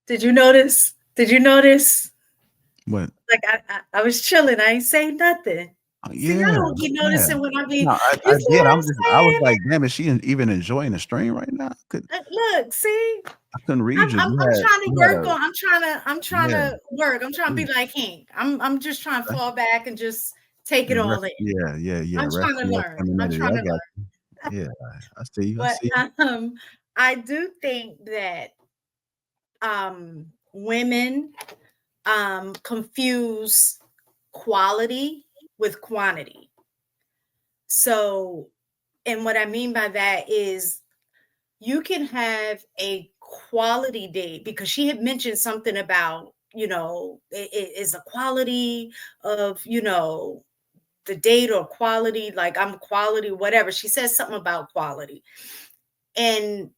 Did you notice? Did you notice? What? Like I was chilling. I ain't say nothing. See, I Yeah, don't be yeah. noticing when I be. No, You I see did. what I was I'm like, "Damn, is she even enjoying the stream right now?" saying? Look, see, I couldn't I'm read you. I'm I'm trying to You had work a on. I'm trying yeah, to work. I'm trying to yeah, be like Hank. I'm just trying to okay. fall back and just take it And all rest in. yeah, yeah, yeah, I'm rest trying to in your learn. I'm femininity. trying I to got learn. you. Yeah, I see you, I But see you. I do think that women confuse quality with quantity. So, and what I mean by that is you can have a quality date because she had mentioned something about, it is a quality of, the date or quality, like I'm quality, whatever. She says something about quality and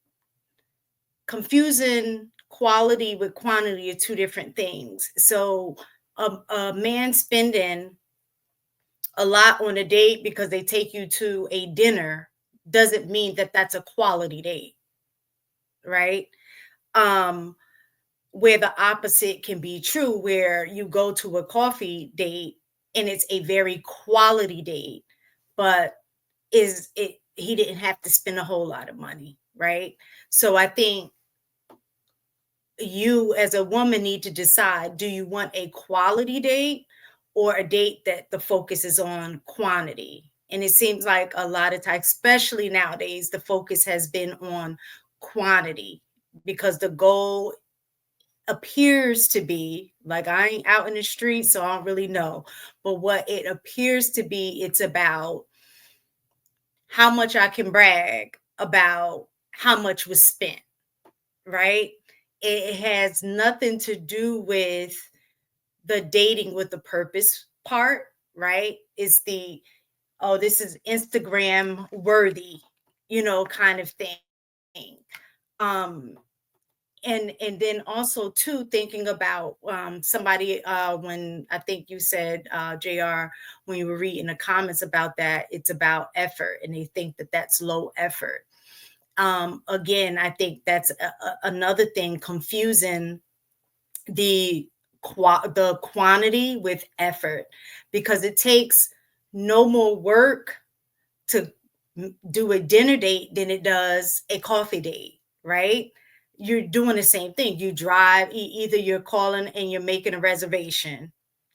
confusing quality with quantity are two different things. So, a man spending a lot on a date because they take you to a dinner doesn't mean that that's a quality date, right? Um, where the opposite can be true, where you go to a coffee date and it's a very quality date, but is it he didn't have to spend a whole lot of money, right? So I think you as a woman need to decide, do you want a quality date or a date that the focus is on quantity? And it seems like a lot of times, especially nowadays, the focus has been on quantity because the goal appears to be, like, I ain't out in the street so I don't really know, but what it appears to be, it's about how much I can brag about how much was spent, right? It has nothing to do with the dating with the purpose part, right? It's the, oh, this is Instagram worthy, kind of thing. Um, and then also too thinking about somebody when I think you said JR, when you were reading the comments about that, it's about effort and they think that that's low effort. Again, I think that's another thing, confusing the the quantity with effort, because it takes no more work to do a dinner date than it does a coffee date, right? You're doing the same thing. You drive, either you're calling and you're making a reservation,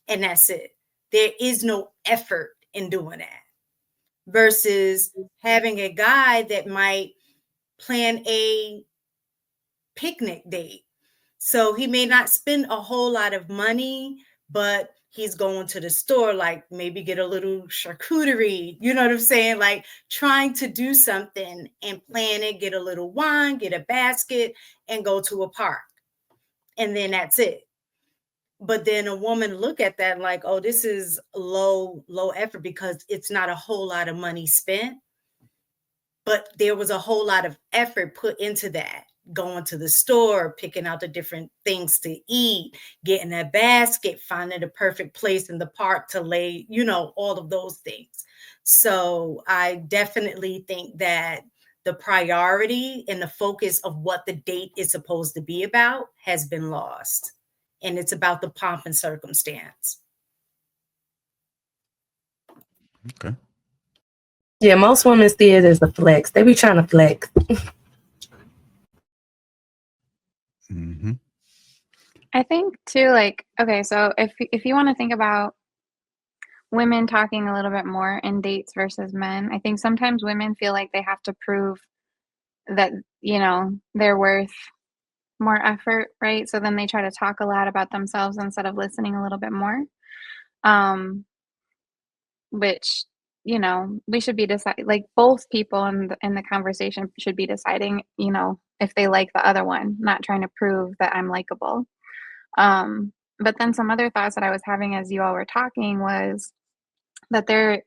and that's it. There is no effort in doing that versus having a guy that might plan a picnic date. So he may not spend a whole lot of money, but he's going to the store, like maybe get a little charcuterie, you know what I'm saying? Like trying to do something and plan it, get a little wine, get a basket, and go to a park. And then that's it. But then a woman look at that like, oh, this is low effort because it's not a whole lot of money spent, but there was a whole lot of effort put into that, going to the store, picking out the different things to eat, getting a basket, finding the perfect place in the park to lay, all of those things. So I definitely think that the priority and the focus of what the date is supposed to be about has been lost, and it's about the pomp and circumstance. Okay. Yeah, most women see it as a flex. They be trying to flex. Mhm. I think too, like, okay, so if you want to think about women talking a little bit more in dates versus men, I think sometimes women feel like they have to prove that, they're worth more effort, right? So then they try to talk a lot about themselves instead of listening a little bit more. Um, which, we should be deciding, like, both people in the conversation should be deciding, if they like the other one, not trying to prove that I'm likable. But then some other thoughts that I was having as you all were talking was that there,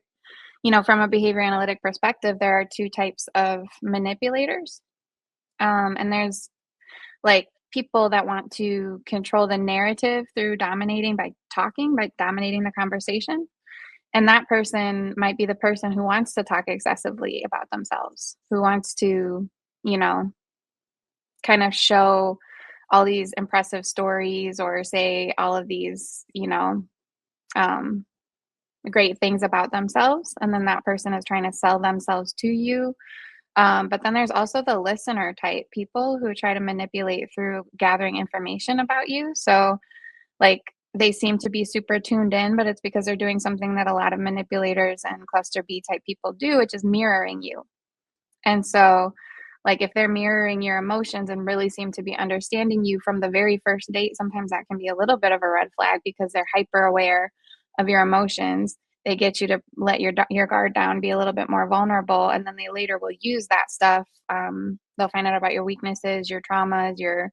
from a behavior analytic perspective, there are two types of manipulators. And there's like people that want to control the narrative through dominating by talking, by dominating the conversation. And that person might be the person who wants to talk excessively about themselves, who wants to, you know, kind of show all these impressive stories or say all of these, great things about themselves, and then that person is trying to sell themselves to you. But then there's also the listener type people who try to manipulate through gathering information about you. So, like, they seem to be super tuned in, but it's because they're doing something that a lot of manipulators and cluster B type people do, which is mirroring you. And so, like, if they're mirroring your emotions and really seem to be understanding you from the very first date, sometimes that can be a little bit of a red flag because they're hyper aware of your emotions. They get you to let your guard down, be a little bit more vulnerable, and then they later will use that stuff. They'll find out about your weaknesses, your traumas, your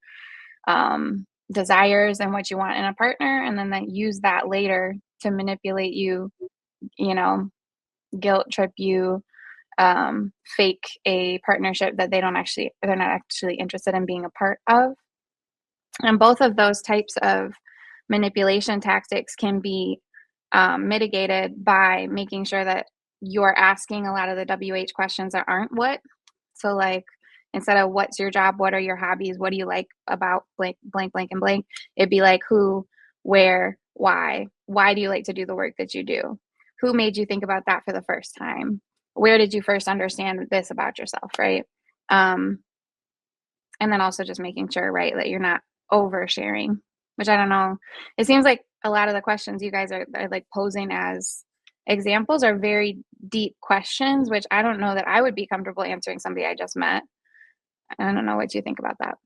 desires, and what you want in a partner, and then they use that later to manipulate you, you know, guilt trip you, fake a partnership that they're not actually interested in being a part of. And both of those types of manipulation tactics can be mitigated by making sure that you're asking a lot of the WH questions that aren't what. So, like, instead of what's your job, what are your hobbies, what do you like about blank, blank, blank, and blank, it'd be like who, where, why. Why do you like to do the work that you do? Who made you think about that for the first time? Where did you first understand this about yourself, right? And then also just making sure, right, that you're not oversharing, which I don't know. It seems like a lot of the questions you guys are like posing as examples are very deep questions, which I don't know that I would be comfortable answering somebody I just met. I don't know what you think about that.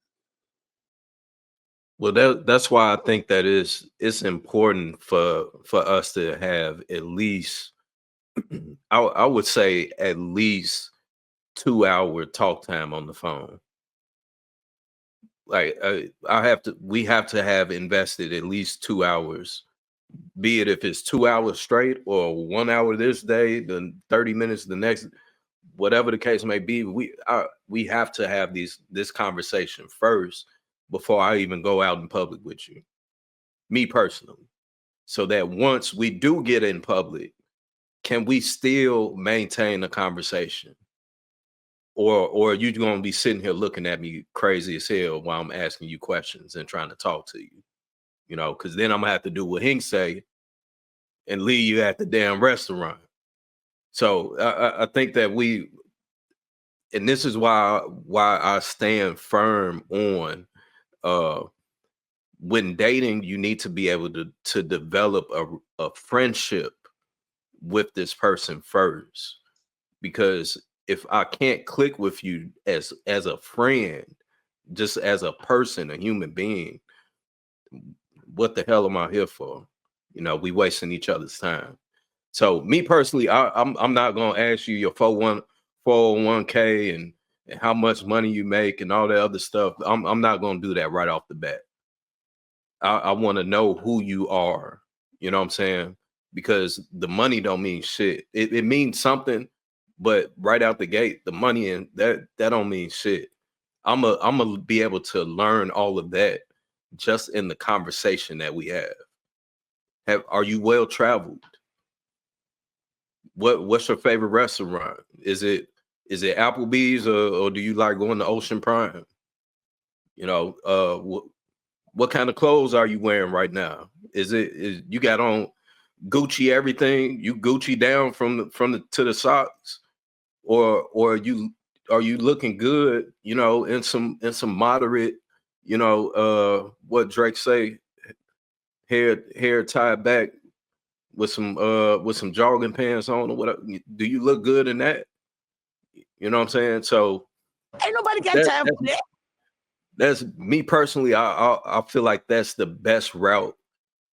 Well, that's why I think that it's important for us to have at least I would say at least 2 hour talk time on the phone. Like we have to have invested at least 2 hours, be it if it's 2 hours straight or 1 hour this day, then 30 minutes the next, whatever the case may be. We have to have this conversation first before I even go out in public with you, me personally, so that once we do get in public, can we still maintain a conversation? Or are you going to be sitting here looking at me crazy as hell while I'm asking you questions and trying to talk to you? Because then I'm going to have to do what Hink say and leave you at the damn restaurant. So I think that and this is why I stand firm on when dating, you need to be able to develop a friendship with this person first. Because if I can't click with you as a friend, just as a person, a human being, what the hell am I here for? We wasting each other's time. So me personally, I'm not gonna ask you your 401k and how much money you make and all that other stuff. I'm not gonna do that right off the bat. I want to know who you are. You know what I'm saying? Because the money don't mean shit. It means something, but right out the gate, the money and that don't mean shit. I'm gonna be able to learn all of that just in the conversation that we have. Are you well traveled? What's your favorite restaurant? Is it Applebee's or do you like going to Ocean Prime? What kind of clothes are you wearing right now? Is you got on Gucci everything? You Gucci down from the to the socks, or are you looking good? In some moderate, what Drake say, hair tied back with some jogging pants on or whatever. Do you look good in that? You know what I'm saying? So ain't nobody got time for that. That's me personally. I feel like that's the best route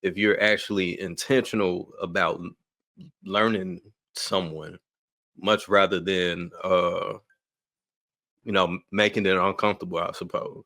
if you're actually intentional about learning someone, much rather than making it uncomfortable, I suppose.